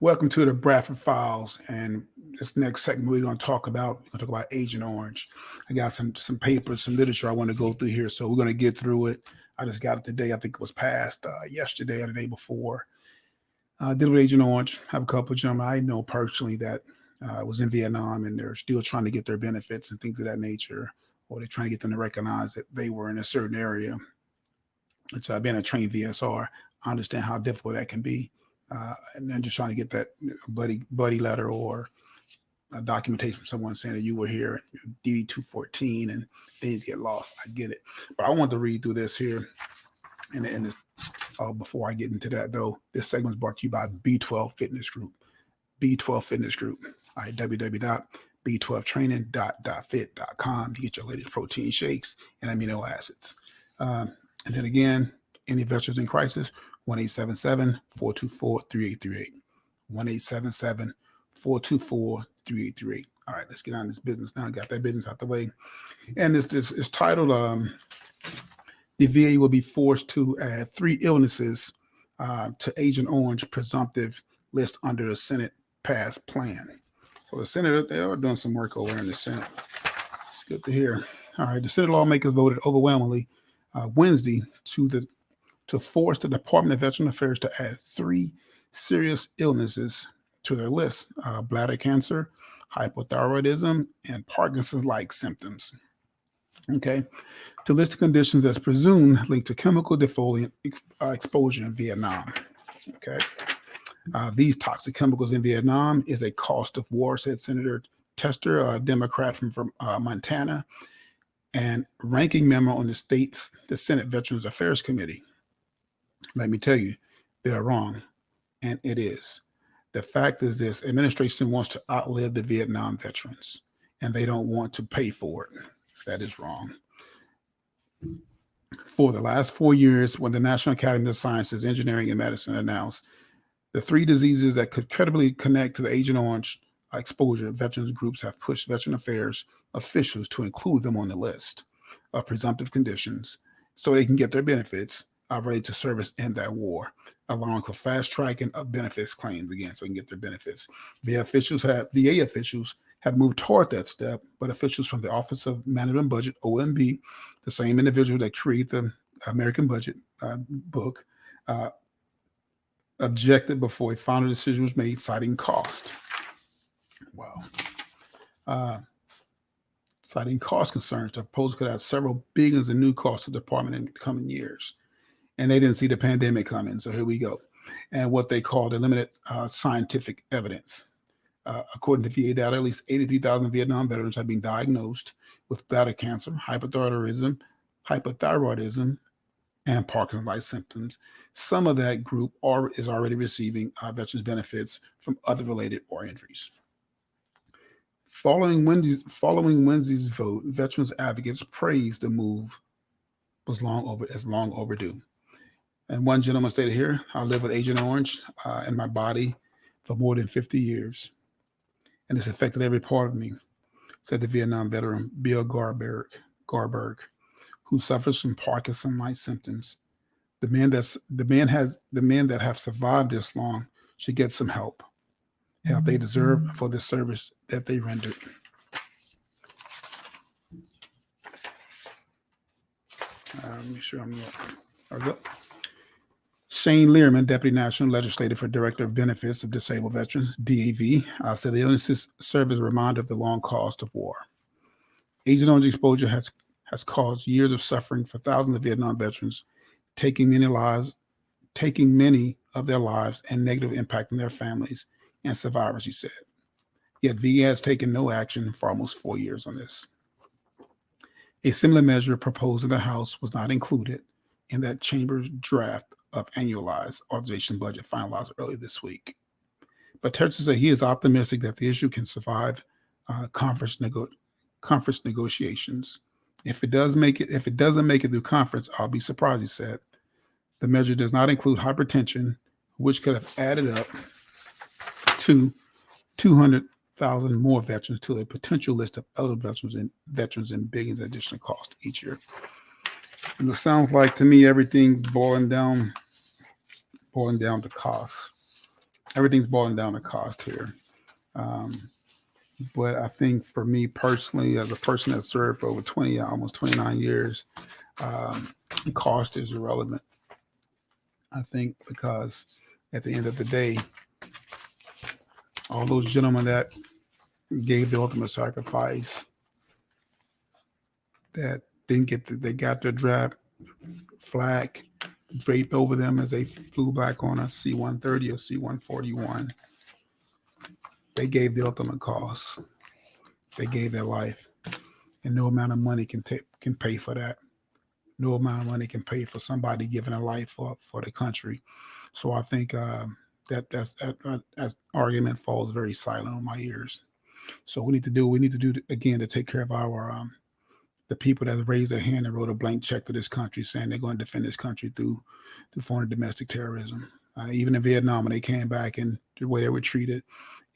Welcome to the Bradford Files, and this next segment we're going to talk about Agent Orange. I got some papers, some literature I want to go through here, so we're going to get through it. I just got it today. I think it was passed yesterday or the day before. Did with Agent Orange. I have a couple of gentlemen I know personally that was in Vietnam, and they're still trying to get their benefits and things of that nature, or they're trying to get them to recognize that they were in a certain area. Which being a trained VSR, I understand how difficult that can be. And then just trying to get that buddy letter or a documentation from someone saying that you were here, DD 214, and things get lost. I get it, but I want to read through this here, and this, before I get into that though, this segment is brought to you by B12 Fitness Group. B12 Fitness Group. All right, www.b12training.fit.com to get your latest protein shakes and amino acids. And then again, any veterans in crisis, 1-877-424-3838. 1-877-424-3838. All right, let's get on this business now. Got that business out the way. And this is titled, the VA will be forced to add 3 illnesses to Agent Orange presumptive list under the Senate passed plan. So the Senate, they are doing some work over in the Senate. It's good to hear. All right, the Senate lawmakers voted overwhelmingly Wednesday to force the Department of Veteran Affairs to add 3 serious illnesses to their list: bladder cancer, hypothyroidism, and Parkinson's-like symptoms. Okay, to list the conditions as presumed linked to chemical defoliant exposure in Vietnam. Okay, these toxic chemicals in Vietnam is a cost of war, said Senator Tester, a Democrat from Montana, and ranking member on the Senate Veterans Affairs Committee. Let me tell you, they're wrong, and it is. The fact is this: administration wants to outlive the Vietnam veterans, and they don't want to pay for it. That is wrong. For the last 4 years, when the National Academy of Sciences, Engineering, and Medicine announced the 3 diseases that could credibly connect to the Agent Orange exposure, veterans groups have pushed Veteran Affairs officials to include them on the list of presumptive conditions so they can get their benefits related to service in that war, along with fast tracking of benefits claims again, so we can get their benefits. VA officials have moved toward that step, but officials from the Office of Management Budget, OMB, the same individual that created the American Budget book, objected before a final decision was made, citing cost. Wow. Citing cost concerns, the proposal could add several billions in new costs to the department in the coming years. And they didn't see the pandemic coming, so here we go. And what they call the limited scientific evidence. According to VA data, at least 83,000 Vietnam veterans have been diagnosed with bladder cancer, hypothyroidism, and Parkinson's-like symptoms. Some of that group is already receiving veterans benefits from other related war injuries. Following Wednesday's vote, veterans advocates praised the move was long overdue. And one gentleman stated here, I live with Agent Orange in my body for more than 50 years. And it's affected every part of me, said the Vietnam veteran Bill Garberg, who suffers from Parkinson-like symptoms. The men that have survived this long should get some help they deserve for the service that they rendered. Let me sure I'm not. There we go. Shane Learman, Deputy National Legislator for Director of Benefits of Disabled Veterans, DAV, said the illnesses serve as a reminder of the long cost of war. Agent Orange exposure has caused years of suffering for thousands of Vietnam veterans, taking many of their lives and negatively impacting their families and survivors, he said. Yet VA has taken no action for almost 4 years on this. A similar measure proposed in the House was not included in that chamber's draft of annualized authorization budget finalized earlier this week. But Tester said he is optimistic that the issue can survive conference negotiations. If it doesn't make it through conference, I'll be surprised, he said. The measure does not include hypertension, which could have added up to 200,000 more veterans to a potential list of other veterans and billions of additional costs each year. And it sounds like to me everything's boiling down to costs. everything's boiling down to cost here. Um, but I think for me personally, as a person that served for over 20, almost 29 years, um, cost is irrelevant. I think because at the end of the day, all those gentlemen that gave the ultimate sacrifice, that didn't get they got their draft flag draped over them as they flew back on a C-130 or C-141. They gave the ultimate cost. They gave their life, and no amount of money can pay for that. No amount of money can pay for somebody giving a life for the country. So I think that argument falls very silent on my ears. So we need to do again to take care of our the people that raised their hand and wrote a blank check to this country saying they're going to defend this country through foreign domestic terrorism. Even in Vietnam, when they came back and the way they were treated,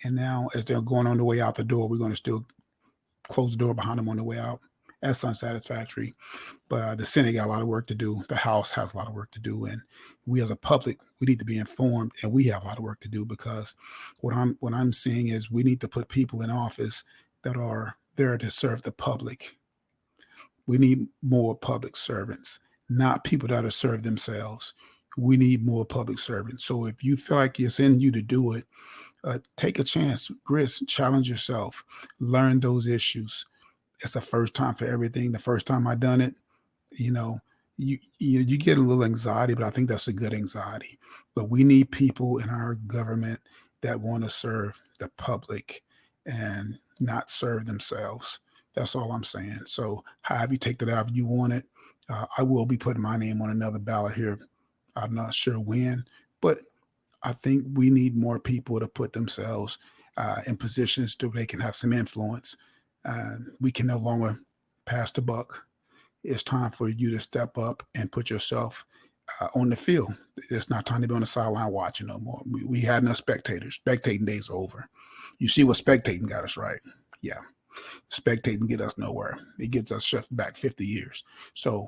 and now as they're going on the way out the door, we're going to still close the door behind them on the way out. That's unsatisfactory. But the Senate got a lot of work to do. The House has a lot of work to do, and we as a public, we need to be informed, and we have a lot of work to do because what I'm seeing is we need to put people in office that are there to serve the public. We need more public servants, not people that are serve themselves. We need more public servants. So if you feel like it's in you to do it, take a chance, risk, challenge yourself, learn those issues. It's a first time for everything. The first time I done it, you know, you get a little anxiety, but I think that's a good anxiety. But we need people in our government that want to serve the public and not serve themselves. That's all I'm saying. So, however you take that out, if you want it, I will be putting my name on another ballot here. I'm not sure when, but I think we need more people to put themselves in positions so they can have some influence. We can no longer pass the buck. It's time for you to step up and put yourself on the field. It's not time to be on the sideline watching no more. We had no spectators. Spectating days are over. You see what spectating got us, right? Yeah. Spectating get us nowhere. It gets us shoved back 50 years. So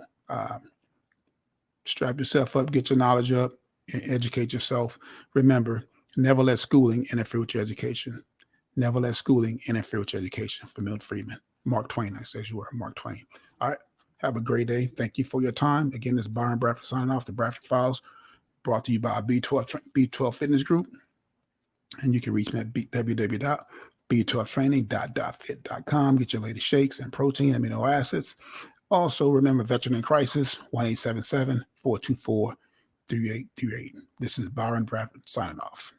strap yourself up, get your knowledge up, and educate yourself. Remember, never let schooling interfere with your education. Never let schooling interfere with your education. For Milton Friedman. Mark Twain, I says you were Mark Twain. All right. Have a great day. Thank you for your time. Again, this is Byron Bradford signing off. The Bradford Files brought to you by B12 Fitness Group. And you can reach me at www.b12training.fit.com. Get your latest shakes and protein, amino acids. Also, remember Veteran in Crisis, 1-877-424-3838. This is Byron Bradford signing off.